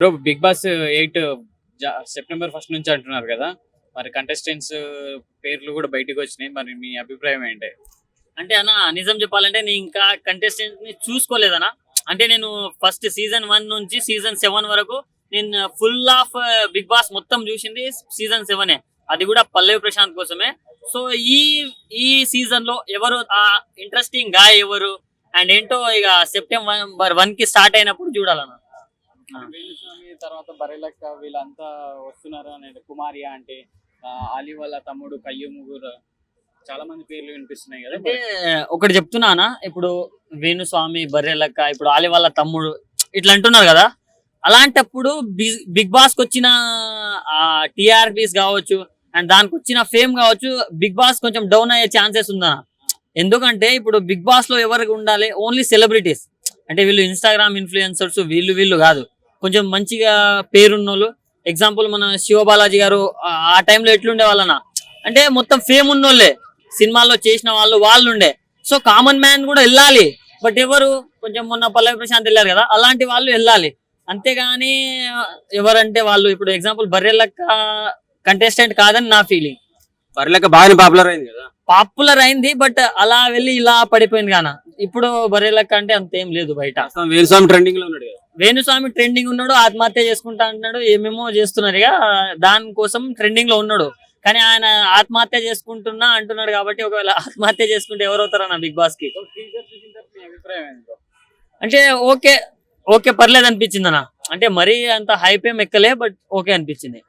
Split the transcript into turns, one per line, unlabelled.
Bro Bigg Boss 8 September first నుంచి అంటున్నారు కదా. మరి కంటెస్టెంట్స్ పేర్లు కూడా బయటకు వచ్చినాయి. మరి మీ అభిప్రాయం ఏంటి?
అంటే అన్న నిజం చెప్పాలంటే నేను ఇంకా కంటెస్టెంట్ ని చూసుకోలేదన్న. అంటే నేను ఫస్ట్ సీజన్ 1 నుంచి సీజన్ 7 వరకు నేను ఫుల్ ఆఫ్ బిగ్ బాస్ మొత్తం చూసింది సీజన్ 7. అది కూడా పల్లవి ప్రశాంత్ కోసమే. సో ఈ ఈ సీజన్ లో ఎవరు ఆ ఇంట్రెస్టింగ్ గా ఎవరు అండ్ ఏంటో ఇక సెప్టెంబర్ 1 కి స్టార్ట్ అయినప్పుడు చూడాలన్న. ఆ.
వేణుస్వామి తర్వాత బరెలక్క వీళ్ళంతా వస్తున్నారు అని కుమారి అంటే ఆలి వాళ్ళ తమ్ముడు కయ్యూమ్ కూడా చాలా మంది పేర్లు వినిపిస్తున్నాయి కదా.
అంటే ఒకటి చెప్తున్నానా, ఇప్పుడు వేణుస్వామి బర్రెలక్క ఇప్పుడు ఆలి వాళ్ళ తమ్ముడు ఇట్లా అంటున్నారు కదా. అలాంటప్పుడు బిగ్ బాస్ కి వచ్చిన టిఆర్పీస్ కావచ్చు అండ్ దానికి వచ్చిన ఫేమ్ కావచ్చు, బిగ్ బాస్ కొంచెం డౌన్ అయ్యే ఛాన్సెస్ ఉందా. ఎందుకంటే ఇప్పుడు బిగ్ బాస్ లో ఎవరికి ఉండాలి, ఓన్లీ సెలబ్రిటీస్. అంటే వీళ్ళు ఇన్స్టాగ్రామ్ ఇన్ఫ్లుయెన్సర్స్ వీళ్ళు కాదు, కొంచెం మంచిగా పేరున్నోళ్ళు. ఎగ్జాంపుల్ మన శివబాలాజీ గారు ఆ టైంలో ఎట్లుండే వాళ్ళనా, అంటే మొత్తం ఫేమ్ ఉన్నోళ్ళే, సినిమాల్లో చేసిన వాళ్ళు ఉండే. సో కామన్ మ్యాన్ కూడా వెళ్ళాలి. బట్ ఎవరు కొంచెం మొన్న పల్లవి ప్రశాంత్ వెళ్ళారు కదా, అలాంటి వాళ్ళు వెళ్ళాలి. అంతేగాని ఎవరంటే వాళ్ళు ఇప్పుడు ఎగ్జాంపుల్ బర్రెలక్క కంటెస్టెంట్ కాదని నా ఫీలింగ్.
బర్రెలక్క బాగానే పాపులర్ అయింది కదా.
పాపులర్ అయింది బట్ అలా వెళ్ళి ఇలా పడిపోయింది కాన. ఇప్పుడు బర్రెలక్క అంటే అంతేం లేదు బయట.
వేణుస్వామి ట్రెండింగ్ లో ఉన్నాడు కదా.
వేణుస్వామి ట్రెండింగ్ ఉన్నాడు, ఆత్మహత్య చేసుకుంటా అంటున్నాడు, ఏమేమో చేస్తున్నారు ఇక దానికోసం ట్రెండింగ్ లో ఉన్నాడు. కానీ ఆయన ఆత్మహత్య చేసుకుంటున్నా అంటున్నాడు కాబట్టి ఒకవేళ ఆత్మహత్య చేసుకుంటే ఎవరు అవుతారన్న బిగ్ బాస్ కి.
మీ అభిప్రాయం ఏంటో?
అంటే ఓకే ఓకే పర్లేదు అనిపించింది అన్న. అంటే మరీ అంత హైప్ ఏం ఎక్కలే బట్ ఓకే అనిపించింది.